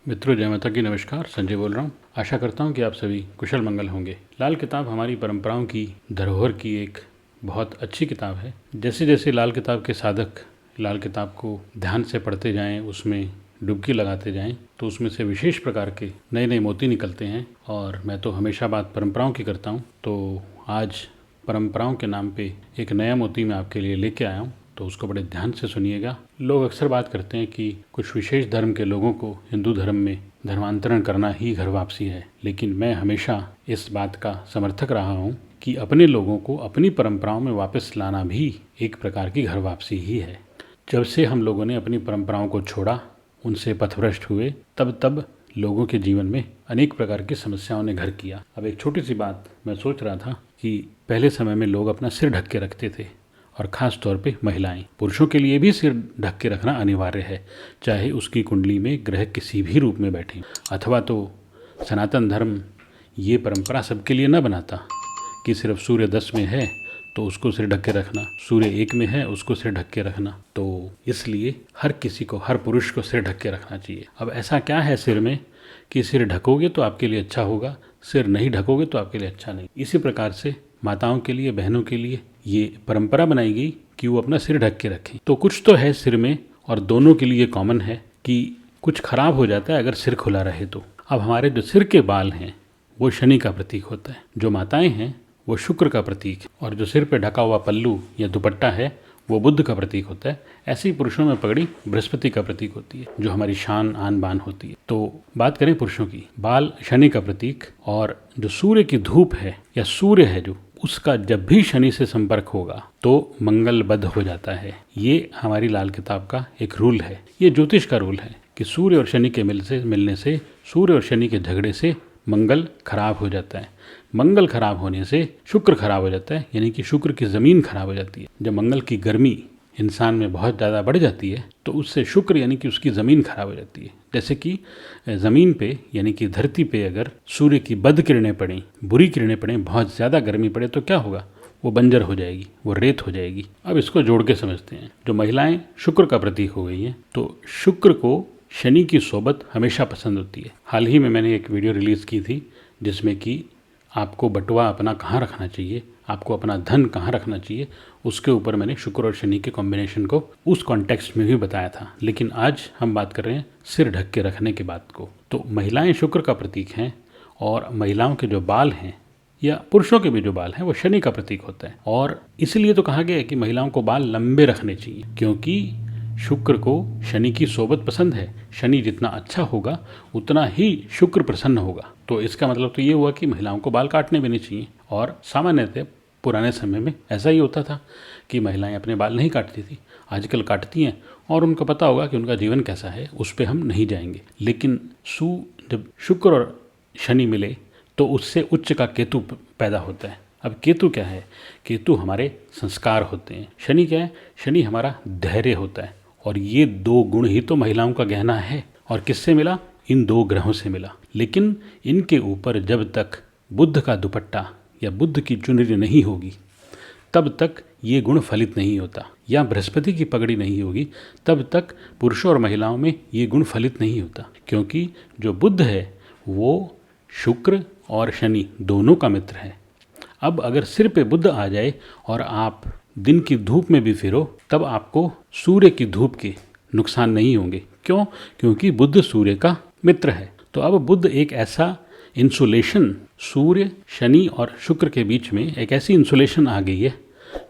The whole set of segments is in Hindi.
मित्रों, जय माता की। नमस्कार, संजय बोल रहा हूँ। आशा करता हूँ कि आप सभी कुशल मंगल होंगे। लाल किताब हमारी परंपराओं की धरोहर की एक बहुत अच्छी किताब है। जैसे जैसे लाल किताब के साधक लाल किताब को ध्यान से पढ़ते जाएं, उसमें डुबकी लगाते जाएं, तो उसमें से विशेष प्रकार के नए नए मोती निकलते हैं। और मैं तो हमेशा बात परंपराओं की करता हूँ, तो आज परंपराओं के नाम पे एक नया मोती मैं आपके लिए लेके आया हूँ, तो उसको बड़े ध्यान से सुनिएगा। लोग अक्सर बात करते हैं कि कुछ विशेष धर्म के लोगों को हिंदू धर्म में धर्मांतरण करना ही घर वापसी है, लेकिन मैं हमेशा इस बात का समर्थक रहा हूँ कि अपने लोगों को अपनी परंपराओं में वापस लाना भी एक प्रकार की घर वापसी ही है। जब से हम लोगों ने अपनी परंपराओं को छोड़ा, उनसे पथभ्रष्ट हुए, तब लोगों के जीवन में अनेक प्रकार की समस्याओं ने घर किया। अब एक छोटी सी बात मैं सोच रहा था कि पहले समय में लोग अपना सिर ढक के रखते थे, और ख़ास तौर पे महिलाएं। पुरुषों के लिए भी सिर ढक के रखना अनिवार्य है, चाहे उसकी कुंडली में ग्रह किसी भी रूप में बैठे। अथवा तो सनातन धर्म ये परंपरा सबके लिए न बनाता कि सिर्फ सूर्य 10 में है तो उसको सिर ढक के रखना, सूर्य 1 में है उसको सिर ढक के रखना। तो इसलिए हर किसी को, हर पुरुष को सिर ढक के रखना चाहिए। अब ऐसा क्या है सिर में कि सिर ढकोगे तो आपके लिए अच्छा होगा, सिर नहीं ढकोगे तो आपके लिए अच्छा नहीं। इसी प्रकार से माताओं के लिए, बहनों के लिए ये परंपरा बनाई गई कि वो अपना सिर ढक के रखें। तो कुछ तो है सिर में, और दोनों के लिए कॉमन है कि कुछ खराब हो जाता है अगर सिर खुला रहे तो। अब हमारे जो सिर के बाल हैं वो शनि का प्रतीक होता है, जो माताएं हैं वो शुक्र का प्रतीक है, और जो सिर पे ढका हुआ पल्लू या दुपट्टा है वो बुध का प्रतीक होता है। ऐसे ही पुरुषों में पगड़ी बृहस्पति का प्रतीक होती है, जो हमारी शान आन बान होती है। तो बात करें पुरुषों की, बाल शनि का प्रतीक, और जो सूर्य की धूप है या सूर्य है जो, उसका जब भी शनि से संपर्क होगा तो मंगल बध हो जाता है। ये हमारी लाल किताब का एक रूल है, ये ज्योतिष का रूल है कि सूर्य और शनि के मिलने से, सूर्य और शनि के झगड़े से मंगल खराब हो जाता है। मंगल खराब होने से शुक्र खराब हो जाता है, यानी कि शुक्र की ज़मीन खराब हो जाती है। जब मंगल की गर्मी इंसान में बहुत ज़्यादा बढ़ जाती है तो उससे शुक्र यानी कि उसकी ज़मीन खराब हो जाती है। जैसे कि ज़मीन पे यानी कि धरती पे अगर सूर्य की बद किरणें पड़ें, बुरी किरणें पड़ें, बहुत ज़्यादा गर्मी पड़े तो क्या होगा? वो बंजर हो जाएगी, वो रेत हो जाएगी। अब इसको जोड़ के समझते हैं। जो महिलाएं शुक्र का प्रतीक हो गई हैं, तो शुक्र को शनि की सोबत हमेशा पसंद होती है। हाल ही में मैंने एक वीडियो रिलीज़ की थी जिसमें कि आपको बटुआ अपना कहाँ रखना चाहिए, आपको अपना धन कहाँ रखना चाहिए, उसके ऊपर मैंने शुक्र और शनि के कॉम्बिनेशन को उस कॉन्टेक्स्ट में भी बताया था। लेकिन आज हम बात कर रहे हैं सिर ढक के रखने की बात को। तो महिलाएं शुक्र का प्रतीक हैं, और महिलाओं के जो बाल हैं या पुरुषों के भी जो बाल हैं वो शनि का प्रतीक होता है। और इसलिए तो कहा गया है कि महिलाओं को बाल लंबे रखने चाहिए, क्योंकि शुक्र को शनि की सोबत पसंद है। शनि जितना अच्छा होगा उतना ही शुक्र प्रसन्न होगा। तो इसका मतलब तो ये हुआ कि महिलाओं को बाल काटने भी नहीं चाहिए। और सामान्यतः पुराने समय में ऐसा ही होता था कि महिलाएं अपने बाल नहीं काटती थी। आजकल काटती हैं, और उनको पता होगा कि उनका जीवन कैसा है, उस पर हम नहीं जाएंगे। लेकिन जब शुक्र और शनि मिले तो उससे उच्च का केतु पैदा होता है। अब केतु क्या है? केतु हमारे संस्कार होते हैं। शनि क्या है? शनि हमारा धैर्य होता है। और ये दो गुण ही तो महिलाओं का गहना है। और किससे मिला? इन दो ग्रहों से मिला। लेकिन इनके ऊपर जब तक बुध का दुपट्टा या बुध की चुनरी नहीं होगी तब तक ये गुण फलित नहीं होता, या बृहस्पति की पगड़ी नहीं होगी तब तक पुरुषों और महिलाओं में ये गुण फलित नहीं होता। क्योंकि जो बुध है वो शुक्र और शनि दोनों का मित्र है। अब अगर सिर पे बुध आ जाए और आप दिन की धूप में भी फिरो, तब आपको सूर्य की धूप के नुकसान नहीं होंगे। क्यों? क्योंकि बुध सूर्य का मित्र है। तो अब बुध एक ऐसा इंसुलेशन, सूर्य, शनि और शुक्र के बीच में एक ऐसी इंसुलेशन आ गई है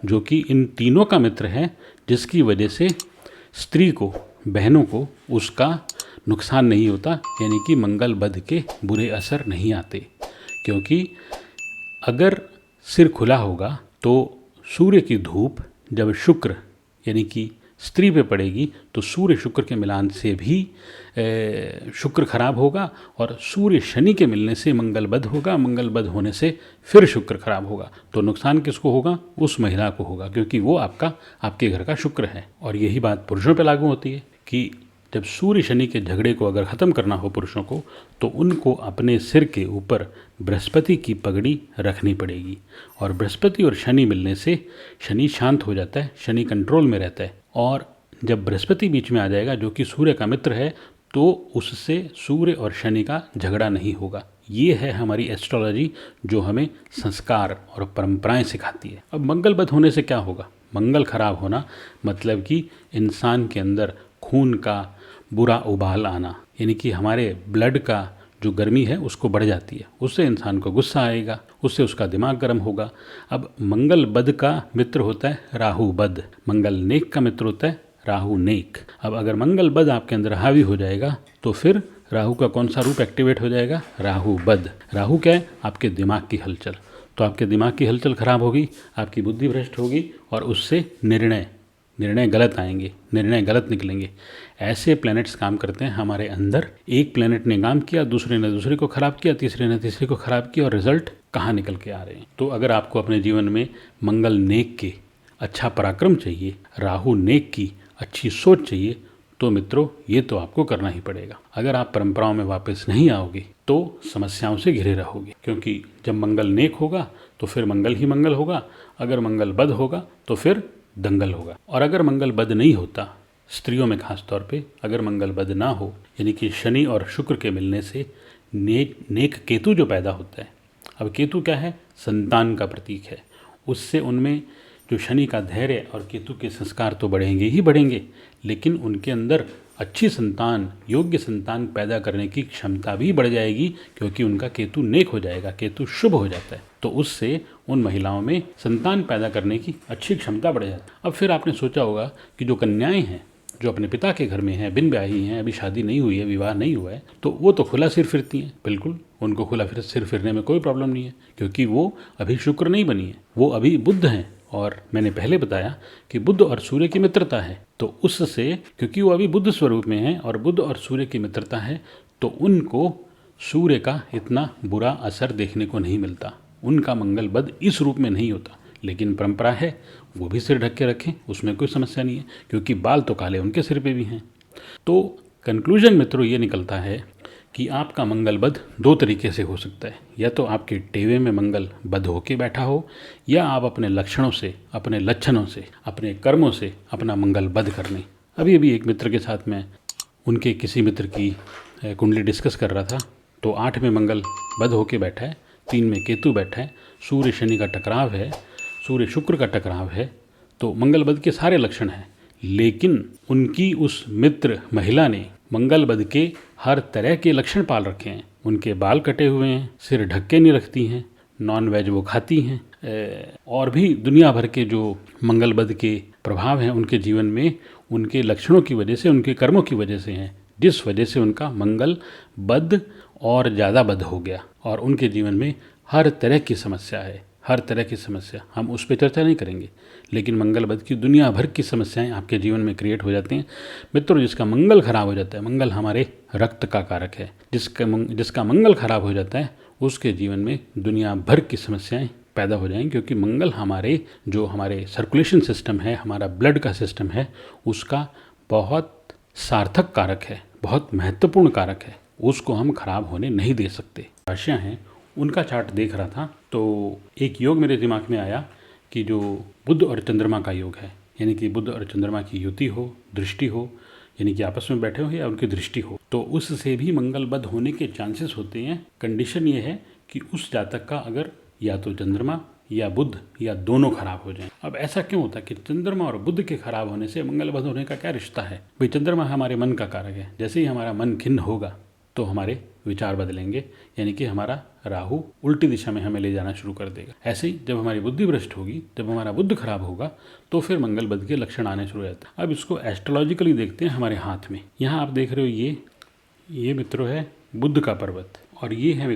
जो कि इन तीनों का मित्र है, जिसकी वजह से स्त्री को, बहनों को उसका नुकसान नहीं होता, यानी कि मंगल बध के बुरे असर नहीं आते। क्योंकि अगर सिर खुला होगा तो सूर्य की धूप जब शुक्र यानी कि स्त्री पे पड़ेगी तो सूर्य शुक्र के मिलान से भी शुक्र खराब होगा, और सूर्य शनि के मिलने से मंगल बध होगा, मंगल बध होने से फिर शुक्र खराब होगा। तो नुकसान किसको होगा? उस महिला को होगा, क्योंकि वो आपके घर का शुक्र है। और यही बात पुरुषों पे लागू होती है कि जब सूर्य शनि के झगड़े को अगर ख़त्म करना हो पुरुषों को, तो उनको अपने सिर के ऊपर बृहस्पति की पगड़ी रखनी पड़ेगी। और बृहस्पति और शनि मिलने से शनि शांत हो जाता है, शनि कंट्रोल में रहता है। और जब बृहस्पति बीच में आ जाएगा, जो कि सूर्य का मित्र है, तो उससे सूर्य और शनि का झगड़ा नहीं होगा। ये है हमारी एस्ट्रोलॉजी जो हमें संस्कार और परंपराएं सिखाती है। अब मंगल बद होने से क्या होगा? मंगल खराब होना मतलब कि इंसान के अंदर खून का बुरा उबाल आना, यानी कि हमारे ब्लड का जो गर्मी है उसको बढ़ जाती है, उससे इंसान को गुस्सा आएगा, उससे उसका दिमाग गर्म होगा। अब मंगल बद का मित्र होता है राहु बद, मंगल नेक का मित्र होता है राहु नेक। अब अगर मंगल बद आपके अंदर हावी हो जाएगा तो फिर राहु का कौन सा रूप एक्टिवेट हो जाएगा? राहु बद। राहु क्या है? आपके दिमाग की हलचल। तो आपके दिमाग की हलचल खराब होगी, आपकी बुद्धि भ्रष्ट होगी और उससे निर्णय गलत आएंगे, निर्णय गलत निकलेंगे। ऐसे प्लैनेट्स काम करते हैं हमारे अंदर। एक प्लैनेट ने काम किया, दूसरे ने दूसरे को खराब किया, तीसरे ने तीसरे को खराब किया, और रिजल्ट कहाँ निकल के आ रहे हैं। तो अगर आपको अपने जीवन में मंगल नेक के अच्छा पराक्रम चाहिए, राहु नेक की अच्छी सोच चाहिए, तो मित्रों ये तो आपको करना ही पड़ेगा। अगर आप परंपराओं में वापस नहीं आओगे तो समस्याओं से घिरे रहोगे, क्योंकि जब मंगल नेक होगा तो फिर मंगल ही मंगल होगा, अगर मंगल बद होगा तो फिर दंगल होगा। और अगर मंगल बद नहीं होता, स्त्रियों में खास तौर पे अगर मंगल बद ना हो, यानी कि शनि और शुक्र के मिलने से नेक केतु जो पैदा होता है। अब केतु क्या है? संतान का प्रतीक है। उससे उनमें जो शनि का धैर्य और केतु के संस्कार तो बढ़ेंगे ही बढ़ेंगे, लेकिन उनके अंदर अच्छी संतान, योग्य संतान पैदा करने की क्षमता भी बढ़ जाएगी, क्योंकि उनका केतु नेक हो जाएगा, केतु शुभ हो जाता है। तो उससे उन महिलाओं में संतान पैदा करने की अच्छी क्षमता बढ़ जाती है। अब फिर आपने सोचा होगा कि जो कन्याएं हैं, जो अपने पिता के घर में हैं, बिन ब्याही हैं, अभी शादी नहीं हुई है, विवाह नहीं हुआ है, तो वो तो खुला सिर फिरती हैं। बिल्कुल, उनको खुला सिर फिरने में कोई प्रॉब्लम नहीं है, क्योंकि वो अभी शुक्र नहीं बनी है, वो अभी बुध हैं। और मैंने पहले बताया कि बुध और सूर्य की मित्रता है, तो उससे, क्योंकि वो अभी बुध स्वरूप में है और बुध और सूर्य की मित्रता है, तो उनको सूर्य का इतना बुरा असर देखने को नहीं मिलता, उनका मंगल बद इस रूप में नहीं होता। लेकिन परंपरा है, वो भी सिर ढक के रखें, उसमें कोई समस्या नहीं है, क्योंकि बाल तो काले उनके सिर पे भी हैं। तो कंक्लूजन मित्रों ये निकलता है कि आपका मंगल बद दो तरीके से हो सकता है। या तो आपके टेवे में मंगल बद होके बैठा हो, या आप अपने लक्षणों से, अपने लक्षणों से, अपने कर्मों से अपना मंगल बद कर लें। अभी अभी एक मित्र के साथ में उनके किसी मित्र की कुंडली डिस्कस कर रहा था, तो 8 में मंगल बद होके बैठा है, 3 में केतु बैठा है, सूर्य शनि का टकराव है, सूर्य शुक्र का टकराव है, तो मंगल बद के सारे लक्षण हैं। लेकिन उनकी उस मित्र महिला ने मंगल बद के हर तरह के लक्षण पाल रखे हैं। उनके बाल कटे हुए हैं, सिर ढक के नहीं रखती हैं, नॉन वेज वो खाती हैं, और भी दुनिया भर के जो मंगल बद के प्रभाव हैं उनके जीवन में, उनके लक्षणों की वजह से, उनके कर्मों की वजह से हैं, जिस वजह से उनका मंगल बद और ज़्यादा बद हो गया, और उनके जीवन में हर तरह की समस्या है, हर तरह की समस्या। हम उस पर चर्चा नहीं करेंगे, लेकिन मंगल बद की दुनिया भर की समस्याएं आपके जीवन में क्रिएट हो जाती हैं। मित्रों, जिसका मंगल खराब हो जाता है, मंगल हमारे रक्त का कारक है, जिसका मंगल खराब हो जाता है उसके जीवन में दुनिया भर की समस्याएं पैदा हो जाएंगी, क्योंकि मंगल हमारे सर्कुलेशन सिस्टम है, हमारा ब्लड का सिस्टम है, उसका बहुत सार्थक कारक है, बहुत महत्वपूर्ण कारक है, उसको हम खराब होने नहीं दे सकते। राशियाँ हैं, उनका चार्ट देख रहा था तो एक योग मेरे दिमाग में आया कि जो बुध और चंद्रमा का योग है, यानी कि बुध और चंद्रमा की युति हो, दृष्टि हो, यानी कि आपस में बैठे हो या उनकी दृष्टि हो, तो उससे भी मंगल बद होने के चांसेस होते हैं। कंडीशन ये है कि उस जातक का अगर या तो चंद्रमा या बुध या दोनों खराब हो जाएं। अब ऐसा क्यों होता है कि चंद्रमा और बुध के खराब होने से मंगल बद होने का क्या रिश्ता है? भाई, चंद्रमा हमारे मन का कारक है, जैसे ही हमारा मन खिन्न होगा तो हमारे विचार बदलेंगे, यानी कि हमारा राहु उल्टी दिशा में हमें ले जाना शुरू कर देगा। ऐसे ही जब हमारी बुद्धि भ्रष्ट होगी, जब हमारा बुद्ध खराब होगा, तो फिर मंगल बद के लक्षण आने शुरू हो जाते हैं। अब इसको एस्ट्रोलॉजिकली देखते हैं हमारे हाथ में। यहाँ आप देख रहे हो, ये मित्रों है बुद्ध का पर्वत, और ये है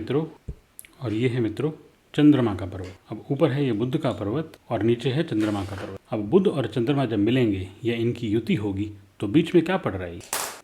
मित्रों चंद्रमा का पर्वत। अब ऊपर है ये बुद्ध का पर्वत और नीचे है चंद्रमा का पर्वत। अब बुद्ध और चंद्रमा जब मिलेंगे या इनकी युति होगी, तो बीच में क्या पड़ रहा है?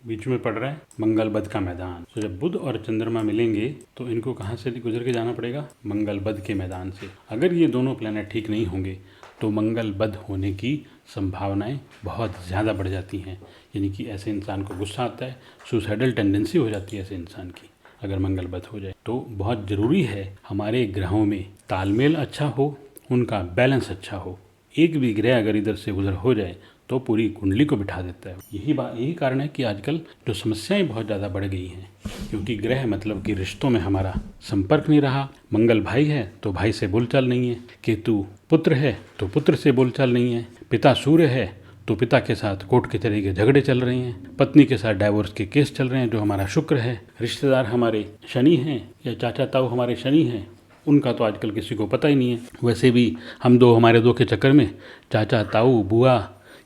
बीच में पड़ रहा है मंगल बद का मैदान। तो जब बुध और चंद्रमा मिलेंगे तो इनको कहाँ से गुजर के जाना पड़ेगा? मंगल बद के मैदान से। अगर ये दोनों प्लैनेट ठीक नहीं होंगे तो मंगल बद होने की संभावनाएं बहुत ज़्यादा बढ़ जाती हैं, यानी कि ऐसे इंसान को गुस्सा आता है, सुसाइडल टेंडेंसी हो जाती है ऐसे इंसान की अगर मंगल बद हो जाए। तो बहुत ज़रूरी है हमारे ग्रहों में तालमेल अच्छा हो, उनका बैलेंस अच्छा हो। एक भी ग्रह अगर इधर से उधर हो जाए तो पूरी कुंडली को बिठा देता है। यही कारण है कि आजकल जो समस्याएं बहुत ज़्यादा बढ़ गई हैं, क्योंकि ग्रह मतलब कि रिश्तों में हमारा संपर्क नहीं रहा। मंगल भाई है तो भाई से बोलचाल नहीं है, केतु पुत्र है तो पुत्र से बोलचाल नहीं है, पिता सूर्य है तो पिता के साथ कोर्ट कचहरी के झगड़े चल रहे हैं, पत्नी के साथ डाइवोर्स के केस चल रहे हैं जो हमारा शुक्र है, रिश्तेदार हमारे शनि हैं या चाचा ताऊ हमारे शनि हैं, उनका तो आजकल किसी को पता ही नहीं है। वैसे भी हमारे दो के चक्कर में चाचा ताऊ बुआ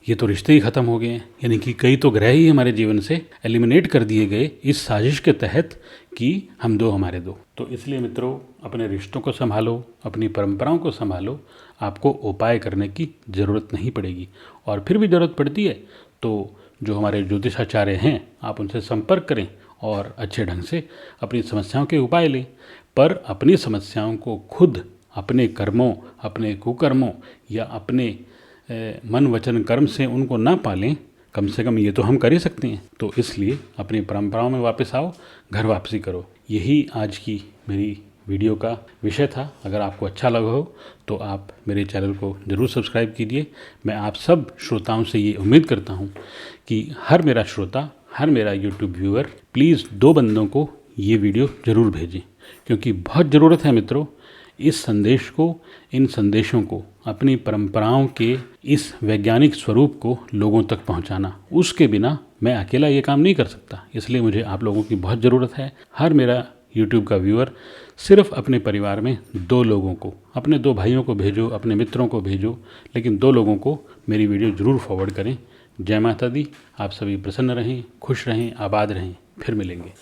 ये तो रिश्ते ही ख़त्म हो गए हैं, यानी कि कई तो ग्रह ही हमारे जीवन से एलिमिनेट कर दिए गए इस साजिश के तहत कि हम दो हमारे दो। तो इसलिए मित्रों, अपने रिश्तों को संभालो, अपनी परंपराओं को संभालो, आपको उपाय करने की ज़रूरत नहीं पड़ेगी। और फिर भी ज़रूरत पड़ती है तो जो हमारे ज्योतिषाचार्य हैं आप उनसे संपर्क करें और अच्छे ढंग से अपनी समस्याओं के उपाय लें। पर अपनी समस्याओं को खुद अपने कर्मों, अपने कुकर्मों या अपने मन वचन कर्म से उनको ना पालें, कम से कम ये तो हम कर ही सकते हैं। तो इसलिए अपनी परंपराओं में वापस आओ, घर वापसी करो। यही आज की मेरी वीडियो का विषय था। अगर आपको अच्छा लगा हो तो आप मेरे चैनल को ज़रूर सब्सक्राइब कीजिए। मैं आप सब श्रोताओं से ये उम्मीद करता हूँ कि हर मेरा श्रोता, हर मेरा यूट्यूब व्यूअर प्लीज़ 2 बंदों को ये वीडियो ज़रूर भेजें, क्योंकि बहुत ज़रूरत है मित्रों इस संदेश को, इन संदेशों को, अपनी परंपराओं के इस वैज्ञानिक स्वरूप को लोगों तक पहुंचाना। उसके बिना मैं अकेला ये काम नहीं कर सकता, इसलिए मुझे आप लोगों की बहुत ज़रूरत है। हर मेरा यूट्यूब का व्यूअर सिर्फ अपने परिवार में 2 लोगों को, अपने 2 भाइयों को भेजो, अपने मित्रों को भेजो, लेकिन 2 लोगों को मेरी वीडियो ज़रूर फॉरवर्ड करें। जय माता दी। आप सभी प्रसन्न रहें, खुश रहें, आबाद रहें। फिर मिलेंगे।